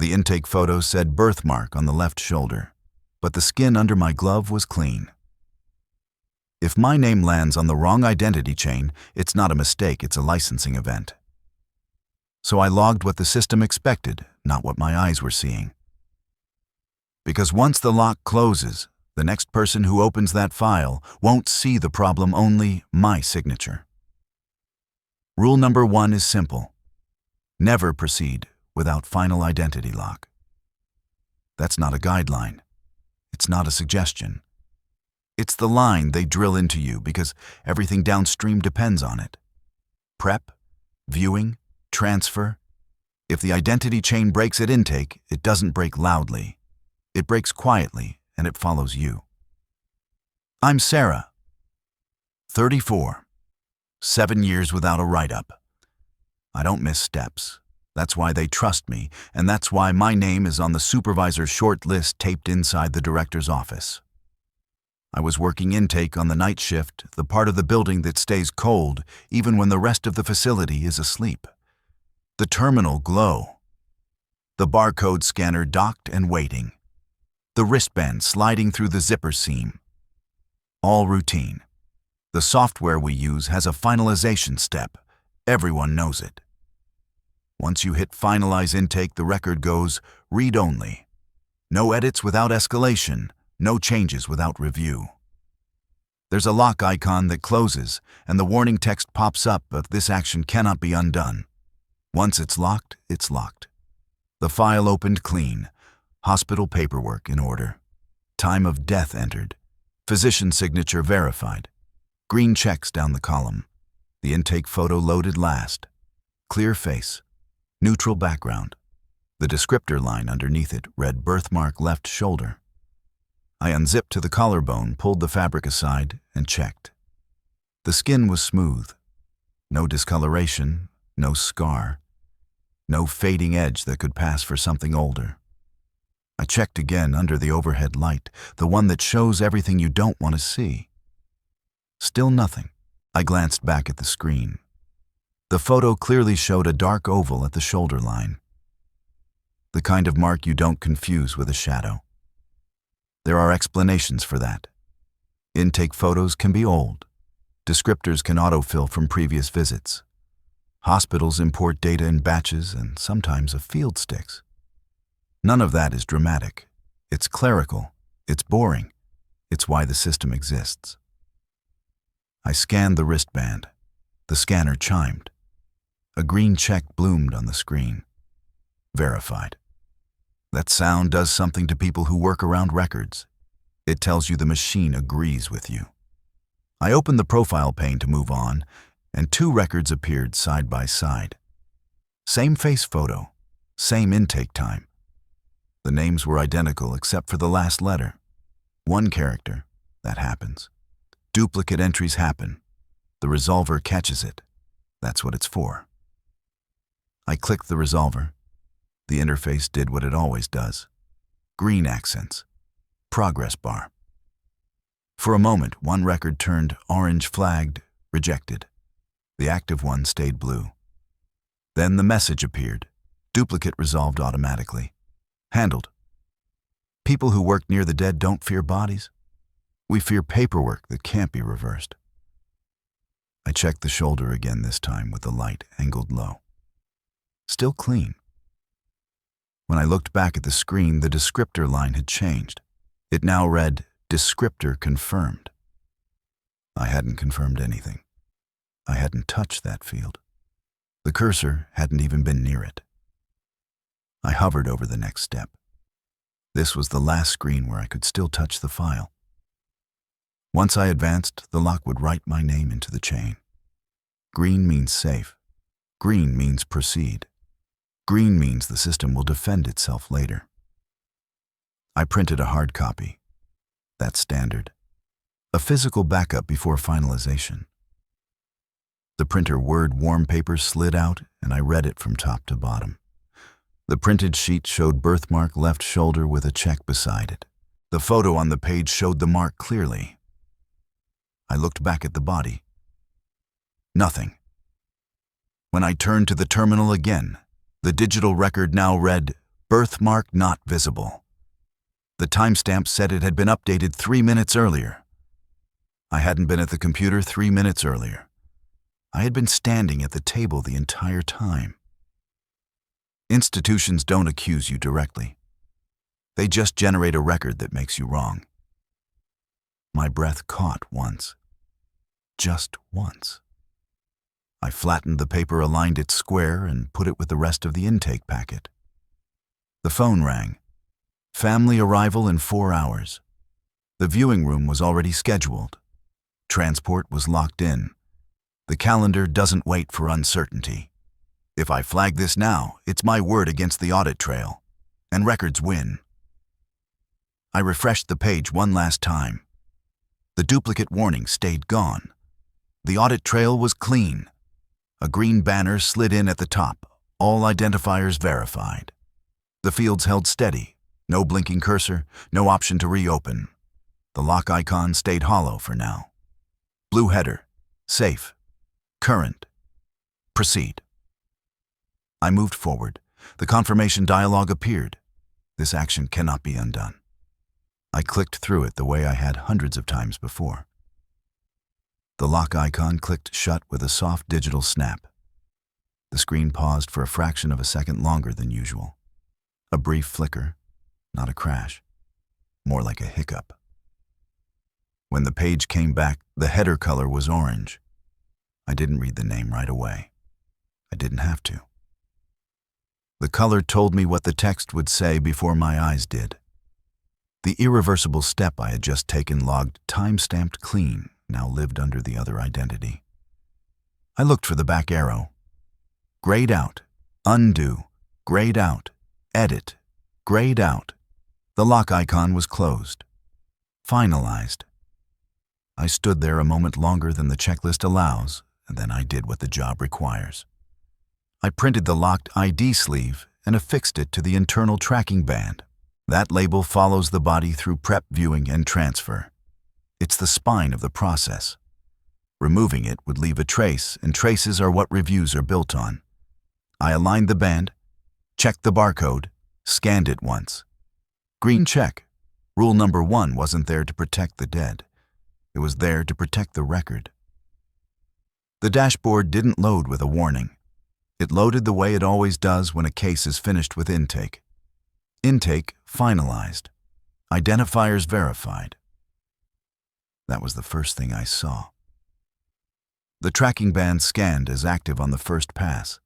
The intake photo said birthmark on the left shoulder, but the skin under my glove was clean. If my name lands on the wrong identity chain, it's not a mistake, it's a licensing event. So I logged what the system expected, not what my eyes were seeing. Because once the lock closes, the next person who opens that file won't see the problem, only my signature. Rule number 1 is simple. Never proceed without final identity lock. That's not a guideline. It's not a suggestion. It's the line they drill into you because everything downstream depends on it. Prep, viewing, transfer. If the identity chain breaks at intake, it doesn't break loudly. It breaks quietly, and it follows you. I'm Sarah, 34, 7 years without a write-up. I don't miss steps. That's why they trust me, and that's why my name is on the supervisor's short list taped inside the director's office. I was working intake on the night shift, the part of the building that stays cold even when the rest of the facility is asleep. The terminal glow. The barcode scanner docked and waiting. The wristband sliding through the zipper seam. All routine. The software we use has a finalization step. Everyone knows it. Once you hit finalize intake, the record goes read only. No edits without escalation, no changes without review. There's a lock icon that closes, and the warning text pops up, but this action cannot be undone. Once it's locked, it's locked. The file opened clean. Hospital paperwork in order. Time of death entered. Physician signature verified. Green checks down the column. The intake photo loaded last. Clear face. Neutral background. The descriptor line underneath it read birthmark left shoulder. I unzipped to the collarbone, pulled the fabric aside, and checked. The skin was smooth. No discoloration, no scar, no fading edge that could pass for something older. I checked again under the overhead light, the one that shows everything you don't want to see. Still nothing. I glanced back at the screen. The photo clearly showed a dark oval at the shoulder line. The kind of mark you don't confuse with a shadow. There are explanations for that. Intake photos can be old. Descriptors can autofill from previous visits. Hospitals import data in batches and sometimes a field sticks. None of that is dramatic. It's clerical. It's boring. It's why the system exists. I scanned the wristband. The scanner chimed. A green check bloomed on the screen. Verified. That sound does something to people who work around records. It tells you the machine agrees with you. I opened the profile pane to move on, and 2 records appeared side by side. Same face photo, same intake time. The names were identical except for the last letter. 1 character, that happens. Duplicate entries happen. The resolver catches it. That's what it's for. I clicked the resolver. The interface did what it always does. Green accents. Progress bar. For a moment, 1 record turned orange flagged, rejected. The active one stayed blue. Then the message appeared. Duplicate resolved automatically. Handled. People who work near the dead don't fear bodies. We fear paperwork that can't be reversed. I checked the shoulder again, this time with the light angled low. Still clean. When I looked back at the screen, the descriptor line had changed. It now read, descriptor confirmed. I hadn't confirmed anything. I hadn't touched that field. The cursor hadn't even been near it. I hovered over the next step. This was the last screen where I could still touch the file. Once I advanced, the lock would write my name into the chain. Green means safe. Green means proceed. Green means the system will defend itself later. I printed a hard copy. That's standard. A physical backup before finalization. The printer word warm paper slid out, and I read it from top to bottom. The printed sheet showed birthmark left shoulder with a check beside it. The photo on the page showed the mark clearly. I looked back at the body. Nothing. When I turned to the terminal again, the digital record now read, Birthmark not visible. The timestamp said it had been updated 3 minutes earlier. I hadn't been at the computer 3 minutes earlier. I had been standing at the table the entire time. Institutions don't accuse you directly. They just generate a record that makes you wrong. My breath caught once. Just once. I flattened the paper, aligned it square, and put it with the rest of the intake packet. The phone rang. Family arrival in 4 hours. The viewing room was already scheduled. Transport was locked in. The calendar doesn't wait for uncertainty. If I flag this now, it's my word against the audit trail, and records win. I refreshed the page one last time. The duplicate warning stayed gone. The audit trail was clean. A green banner slid in at the top, all identifiers verified. The fields held steady, no blinking cursor, no option to reopen. The lock icon stayed hollow for now. Blue header, safe, current, proceed. I moved forward. The confirmation dialog appeared. This action cannot be undone. I clicked through it the way I had hundreds of times before. The lock icon clicked shut with a soft digital snap. The screen paused for a fraction of a second longer than usual. A brief flicker, not a crash, more like a hiccup. When the page came back, the header color was orange. I didn't read the name right away. I didn't have to. The color told me what the text would say before my eyes did. The irreversible step I had just taken logged time-stamped clean, now lived under the other identity. I looked for the back arrow. Grayed out, undo, grayed out, edit, grayed out. The lock icon was closed. Finalized. I stood there a moment longer than the checklist allows, and then I did what the job requires. I printed the locked ID sleeve and affixed it to the internal tracking band. That label follows the body through prep, viewing, and transfer. It's the spine of the process. Removing it would leave a trace, and traces are what reviews are built on. I aligned the band, checked the barcode, scanned it once. Green check. Rule number 1 wasn't there to protect the dead. It was there to protect the record. The dashboard didn't load with a warning. It loaded the way it always does when a case is finished with intake. Intake finalized. Identifiers verified. That was the first thing I saw. The tracking band scanned as active on the first pass.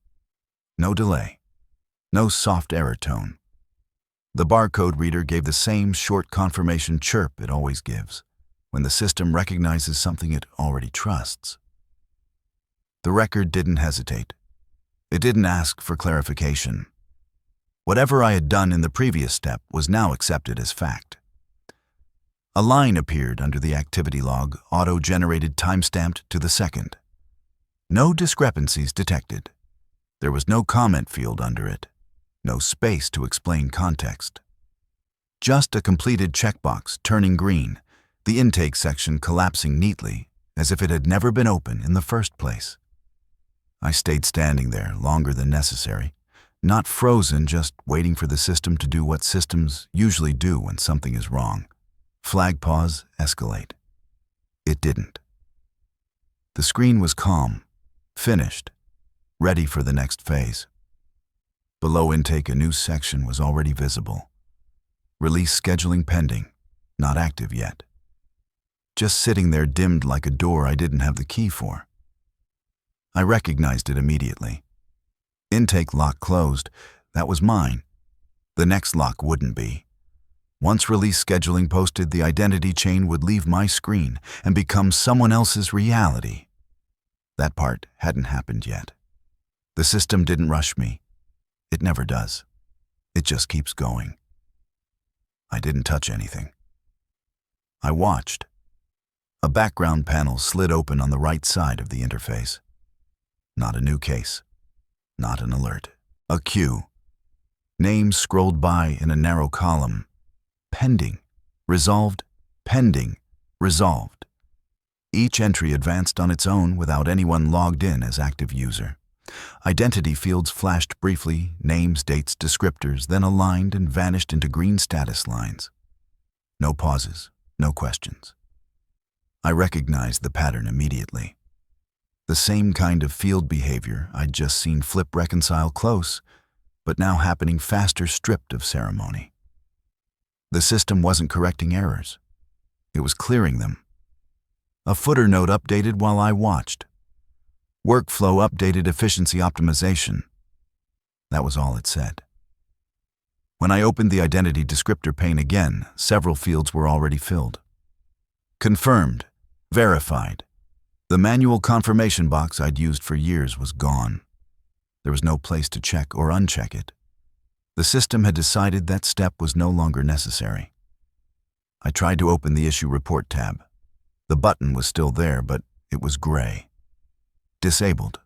No delay. No soft error tone. The barcode reader gave the same short confirmation chirp it always gives when the system recognizes something it already trusts. The record didn't hesitate. It didn't ask for clarification. Whatever I had done in the previous step was now accepted as fact. A line appeared under the activity log, auto-generated timestamped to the second. No discrepancies detected. There was no comment field under it, no space to explain context. Just a completed checkbox turning green, the intake section collapsing neatly, as if it had never been open in the first place. I stayed standing there longer than necessary, not frozen, just waiting for the system to do what systems usually do when something is wrong. Flag, pause, escalate. It didn't. The screen was calm, finished, ready for the next phase. Below intake, a new section was already visible. Release scheduling pending, not active yet. Just sitting there, dimmed like a door I didn't have the key for. I recognized it immediately. Intake lock closed. That was mine. The next lock wouldn't be. Once release scheduling posted, the identity chain would leave my screen and become someone else's reality. That part hadn't happened yet. The system didn't rush me. It never does. It just keeps going. I didn't touch anything. I watched. A background panel slid open on the right side of the interface. Not a new case. Not an alert. A queue. Names scrolled by in a narrow column. Pending. Resolved. Pending. Resolved. Each entry advanced on its own without anyone logged in as active user. Identity fields flashed briefly, names, dates, descriptors, then aligned and vanished into green status lines. No pauses, no questions. I recognized the pattern immediately. The same kind of field behavior I'd just seen flip reconcile close, but now happening faster, stripped of ceremony. The system wasn't correcting errors. It was clearing them. A footer note updated while I watched. Workflow updated, efficiency optimization. That was all it said. When I opened the identity descriptor pane again, several fields were already filled. Confirmed, verified. The manual confirmation box I'd used for years was gone. There was no place to check or uncheck it. The system had decided that step was no longer necessary. I tried to open the issue report tab. The button was still there, but it was gray. Disabled.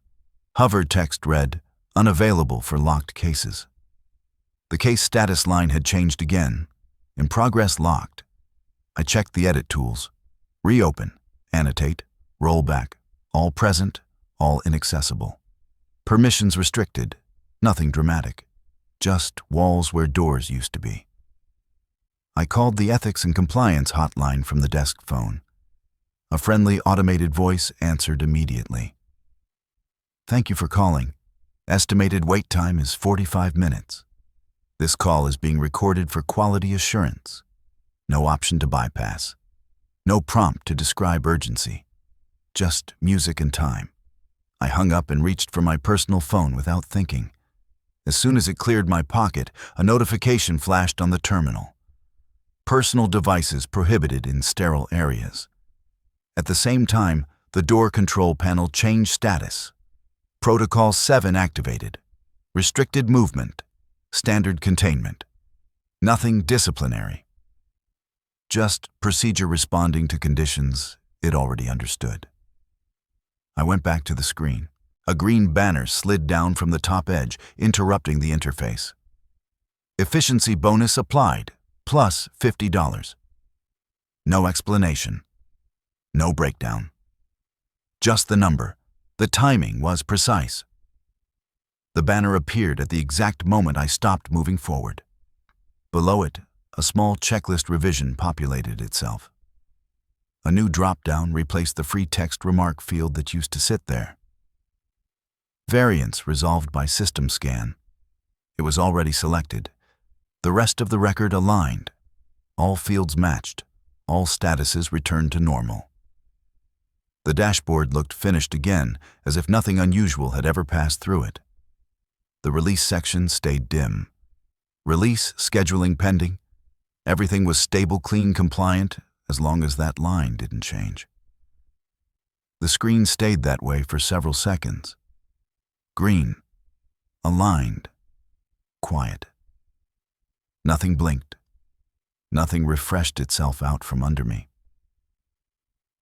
Hover text read, unavailable for locked cases. The case status line had changed again. In progress locked. I checked the edit tools. Reopen, annotate, rollback, all present, all inaccessible. Permissions restricted, nothing dramatic. Just walls where doors used to be. I called the ethics and compliance hotline from the desk phone. A friendly automated voice answered immediately. Thank you for calling. Estimated wait time is 45 minutes. This call is being recorded for quality assurance. No option to bypass. No prompt to describe urgency. Just music and time. I hung up and reached for my personal phone without thinking. As soon as it cleared my pocket, a notification flashed on the terminal. Personal devices prohibited in sterile areas. At the same time, the door control panel changed status. Protocol 7 activated. Restricted movement. Standard containment. Nothing disciplinary. Just procedure responding to conditions it already understood. I went back to the screen. A green banner slid down from the top edge, interrupting the interface. Efficiency bonus applied, plus $50. No explanation. No breakdown. Just the number. The timing was precise. The banner appeared at the exact moment I stopped moving forward. Below it, a small checklist revision populated itself. A new drop-down replaced the free text remark field that used to sit there. Variance resolved by system scan. It was already selected. The rest of the record aligned. All fields matched. All statuses returned to normal. The dashboard looked finished again, as if nothing unusual had ever passed through it. The release section stayed dim. Release scheduling pending. Everything was stable, clean, compliant, as long as that line didn't change. The screen stayed that way for several seconds. Green. Aligned. Quiet. Nothing blinked. Nothing refreshed itself out from under me.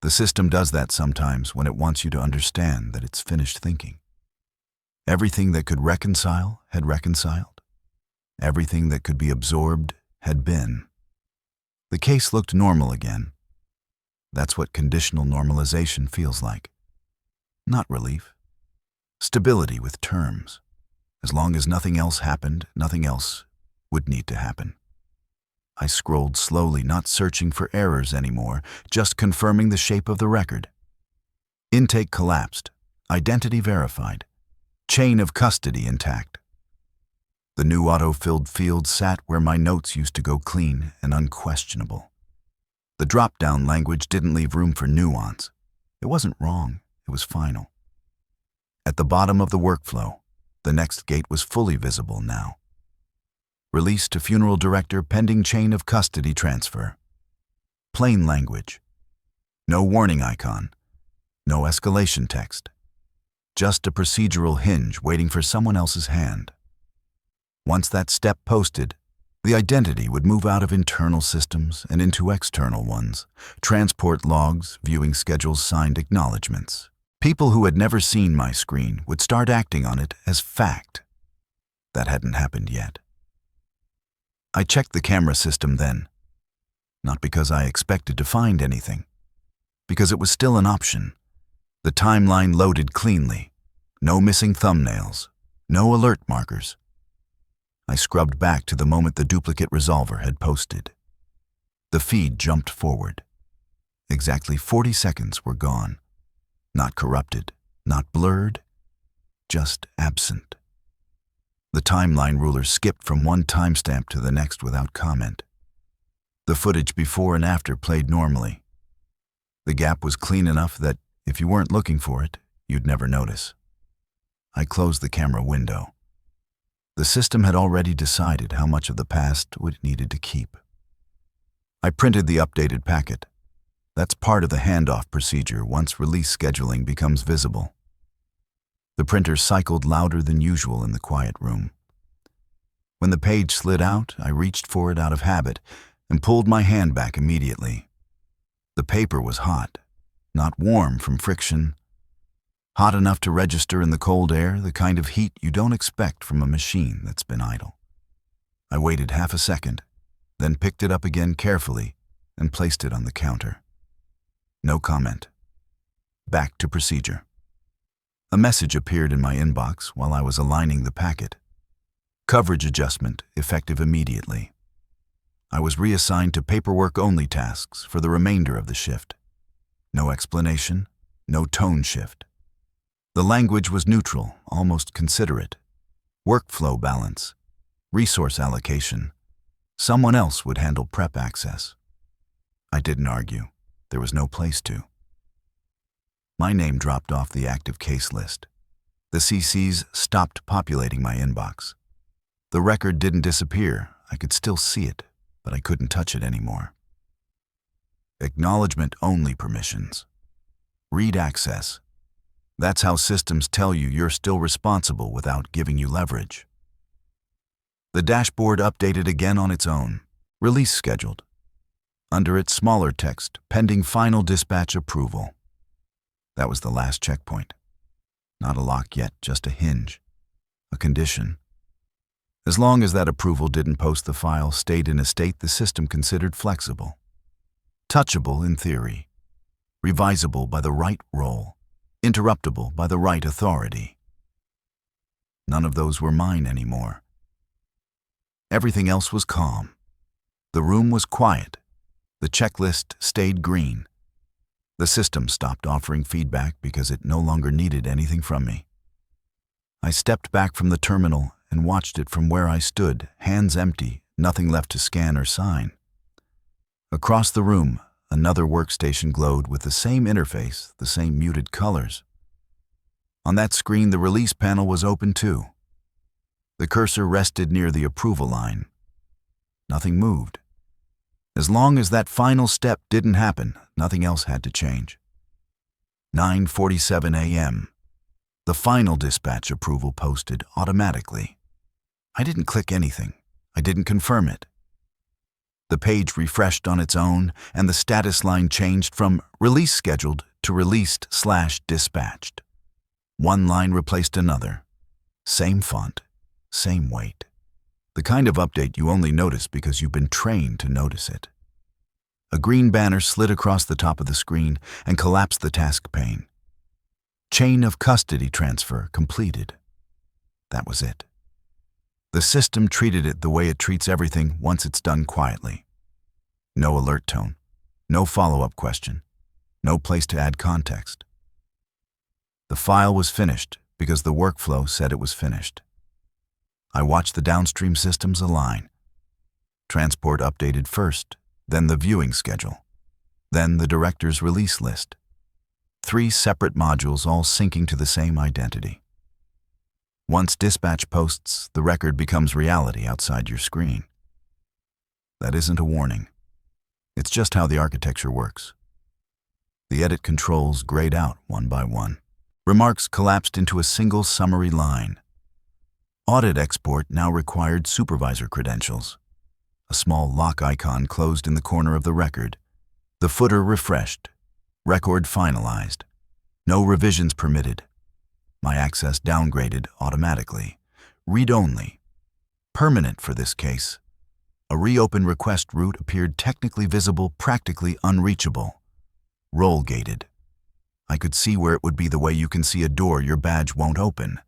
The system does that sometimes when it wants you to understand that it's finished thinking. Everything that could reconcile had reconciled. Everything that could be absorbed had been. The case looked normal again. That's what conditional normalization feels like. Not relief. Stability with terms. As long as nothing else happened, nothing else would need to happen. I scrolled slowly, not searching for errors anymore, just confirming the shape of the record. Intake collapsed. Identity verified. Chain of custody intact. The new auto-filled field sat where my notes used to go, clean and unquestionable. The drop-down language didn't leave room for nuance. It wasn't wrong, it was final. At the bottom of the workflow, the next gate was fully visible now. Release to funeral director pending chain of custody transfer. Plain language. No warning icon. No escalation text. Just a procedural hinge waiting for someone else's hand. Once that step posted, the identity would move out of internal systems and into external ones. Transport logs, viewing schedules, signed acknowledgements. People who had never seen my screen would start acting on it as fact. That hadn't happened yet. I checked the camera system then, not because I expected to find anything, because it was still an option. The timeline loaded cleanly. No missing thumbnails. No alert markers. I scrubbed back to the moment the duplicate resolver had posted. The feed jumped forward. Exactly 40 seconds were gone. Not corrupted, not blurred, just absent. The timeline ruler skipped from one timestamp to the next without comment. The footage before and after played normally. The gap was clean enough that, if you weren't looking for it, you'd never notice. I closed the camera window. The system had already decided how much of the past it needed to keep. I printed the updated packet. That's part of the handoff procedure once release scheduling becomes visible. The printer cycled louder than usual in the quiet room. When the page slid out, I reached for it out of habit and pulled my hand back immediately. The paper was hot, not warm from friction. Hot enough to register in the cold air, the kind of heat you don't expect from a machine that's been idle. I waited half a second, then picked it up again carefully and placed it on the counter. No comment. Back to procedure. A message appeared in my inbox while I was aligning the packet. Coverage adjustment effective immediately. I was reassigned to paperwork-only tasks for the remainder of the shift. No explanation, no tone shift. The language was neutral, almost considerate. Workflow balance, resource allocation. Someone else would handle prep access. I didn't argue. There was no place to. My name dropped off the active case list. The CCs stopped populating my inbox. The record didn't disappear. I could still see it, but I couldn't touch it anymore. Acknowledgement-only permissions. Read access. That's how systems tell you you're still responsible without giving you leverage. The dashboard updated again on its own. Release scheduled. Under its smaller text, pending final dispatch approval. That was the last checkpoint. Not a lock yet, just a hinge. A condition. As long as that approval didn't post the file stayed in a state the system considered flexible. Touchable in theory. Revisable by the right role. Interruptible by the right authority. None of those were mine anymore. Everything else was calm. The room was quiet. The checklist stayed green. The system stopped offering feedback because it no longer needed anything from me. I stepped back from the terminal and watched it from where I stood, hands empty, nothing left to scan or sign. Across the room, another workstation glowed with the same interface, the same muted colors. On that screen, the release panel was open too. The cursor rested near the approval line. Nothing moved. As long as that final step didn't happen, nothing else had to change. 9:47 a.m. The final dispatch approval posted automatically. I didn't click anything. I didn't confirm it. The page refreshed on its own, and the status line changed from release scheduled to released/dispatched. One line replaced another. Same font, same weight. The kind of update you only notice because you've been trained to notice it. A green banner slid across the top of the screen and collapsed the task pane. Chain of custody transfer completed. That was it. The system treated it the way it treats everything once it's done quietly. No alert tone, no follow-up question, no place to add context. The file was finished because the workflow said it was finished. I watched the downstream systems align. Transport updated first, then the viewing schedule, then the director's release list. 3 separate modules all syncing to the same identity. Once dispatch posts, the record becomes reality outside your screen. That isn't a warning. It's just how the architecture works. The edit controls grayed out one by one. Remarks collapsed into a single summary line. Audit export now required supervisor credentials. A small lock icon closed in the corner of the record. The footer refreshed. Record finalized. No revisions permitted. My access downgraded automatically. Read-only. Permanent for this case. A reopen request route appeared technically visible, practically unreachable. Roll-gated. I could see where it would be the way you can see a door your badge won't open.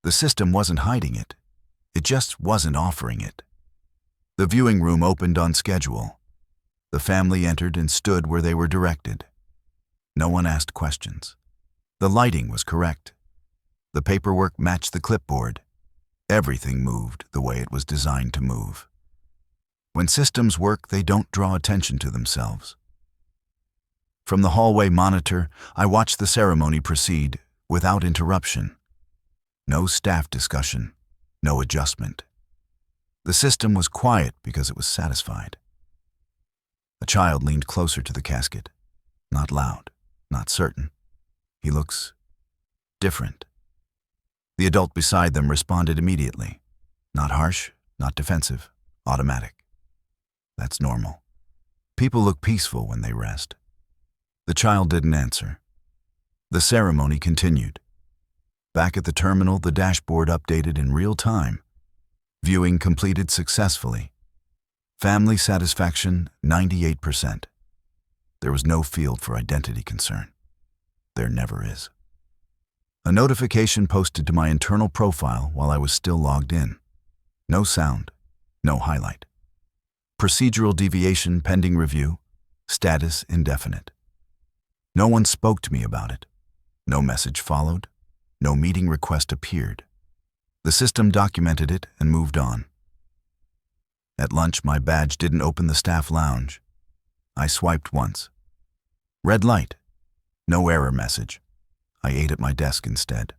The system wasn't hiding it. It just wasn't offering it. The viewing room opened on schedule. The family entered and stood where they were directed. No one asked questions. The lighting was correct. The paperwork matched the clipboard. Everything moved the way it was designed to move. When systems work, they don't draw attention to themselves. From the hallway monitor, I watched the ceremony proceed without interruption. No staff discussion, no adjustment. The system was quiet because it was satisfied. A child leaned closer to the casket, not loud, not certain. He looks different. The adult beside them responded immediately. Not harsh, not defensive, automatic. That's normal. People look peaceful when they rest. The child didn't answer. The ceremony continued. Back at the terminal, the dashboard updated in real time. Viewing completed successfully. Family satisfaction, 98%. There was no field for identity concern. There never is. A notification posted to my internal profile while I was still logged in. No sound, no highlight. Procedural deviation pending review, status indefinite. No one spoke to me about it. No message followed. No meeting request appeared. The system documented it and moved on. At lunch, my badge didn't open the staff lounge. I swiped once. Red light. No error message. I ate at my desk instead.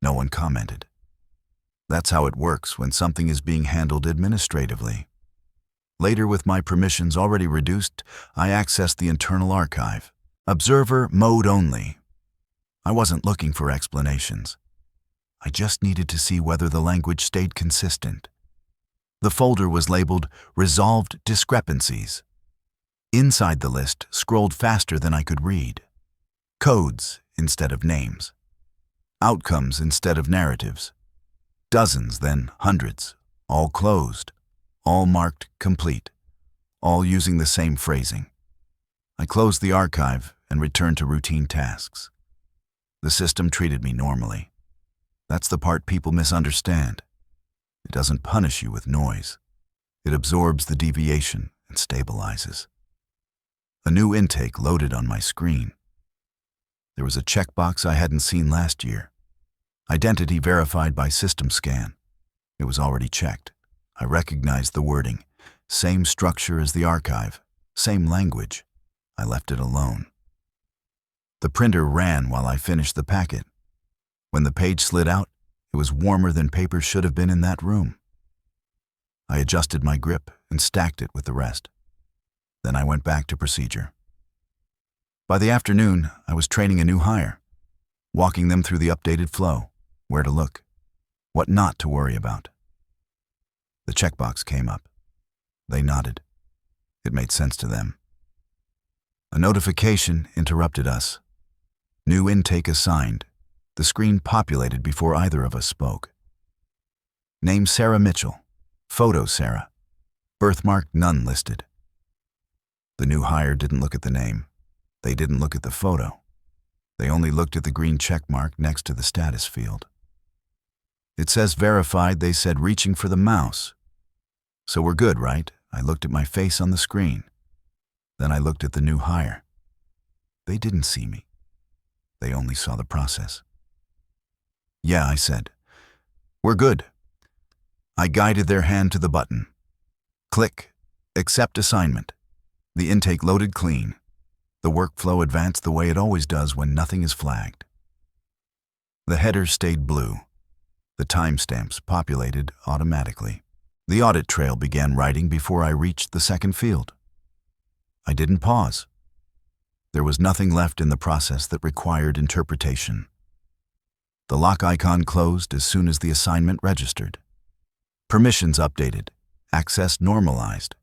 No one commented. That's how it works when something is being handled administratively. Later, with my permissions already reduced, I accessed the internal archive. Observer mode only. I wasn't looking for explanations. I just needed to see whether the language stayed consistent. The folder was labeled Resolved Discrepancies. Inside the list scrolled faster than I could read. Codes instead of names. Outcomes instead of narratives. Dozens, then hundreds, all closed, all marked complete, all using the same phrasing. I closed the archive and returned to routine tasks. The system treated me normally. That's the part people misunderstand. It doesn't punish you with noise. It absorbs the deviation and stabilizes. A new intake loaded on my screen. There was a checkbox I hadn't seen last year. Identity verified by system scan. It was already checked. I recognized the wording. Same structure as the archive. Same language. I left it alone. The printer ran while I finished the packet. When the page slid out, it was warmer than paper should have been in that room. I adjusted my grip and stacked it with the rest. Then I went back to procedure. By the afternoon, I was training a new hire, walking them through the updated flow, where to look, what not to worry about. The checkbox came up. They nodded. It made sense to them. A notification interrupted us. New intake assigned. The screen populated before either of us spoke. Name Sarah Mitchell. Photo Sarah. Birthmark none listed. The new hire didn't look at the name. They didn't look at the photo. They only looked at the green check mark next to the status field. It says verified, they said reaching for the mouse. So we're good, right? I looked at my face on the screen. Then I looked at the new hire. They didn't see me. They only saw the process. Yeah, I said. We're good. I guided their hand to the button. Click. Accept assignment. The intake loaded clean. The workflow advanced the way it always does when nothing is flagged. The header stayed blue. The timestamps populated automatically. The audit trail began writing before I reached the second field. I didn't pause. There was nothing left in the process that required interpretation. The lock icon closed as soon as the assignment registered. Permissions updated. Access normalized.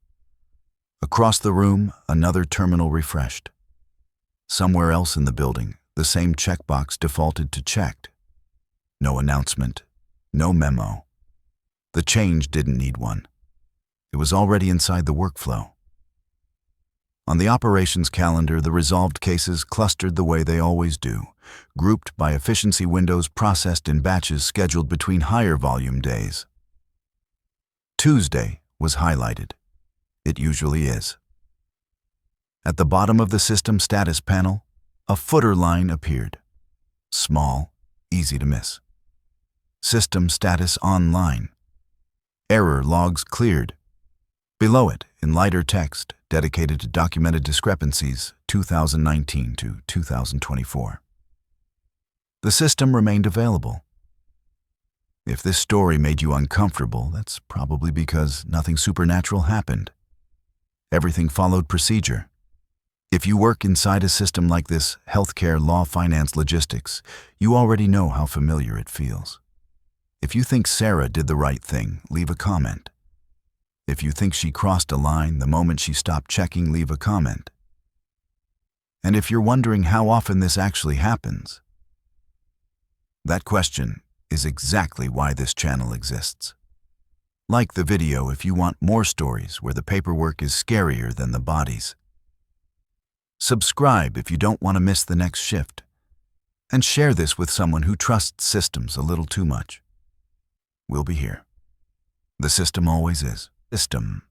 Across the room, another terminal refreshed. Somewhere else in the building, the same checkbox defaulted to checked. No announcement, no memo. The change didn't need one. It was already inside the workflow. On the operations calendar, the resolved cases clustered the way they always do, grouped by efficiency windows processed in batches scheduled between higher volume days. Tuesday was highlighted. It usually is. At the bottom of the system status panel, a footer line appeared. Small, easy to miss. System status online. Error logs cleared. Below it, in lighter text, dedicated to documented discrepancies 2019 to 2024. The system remained available. If this story made you uncomfortable, that's probably because nothing supernatural happened. Everything followed procedure. If you work inside a system like this, healthcare, law, finance, logistics, you already know how familiar it feels. If you think Sarah did the right thing, leave a comment. If you think she crossed a line the moment she stopped checking, leave a comment. And if you're wondering how often this actually happens, that question is exactly why this channel exists. Like the video if you want more stories where the paperwork is scarier than the bodies. Subscribe if you don't want to miss the next shift. And share this with someone who trusts systems a little too much. We'll be here. The system always is. System.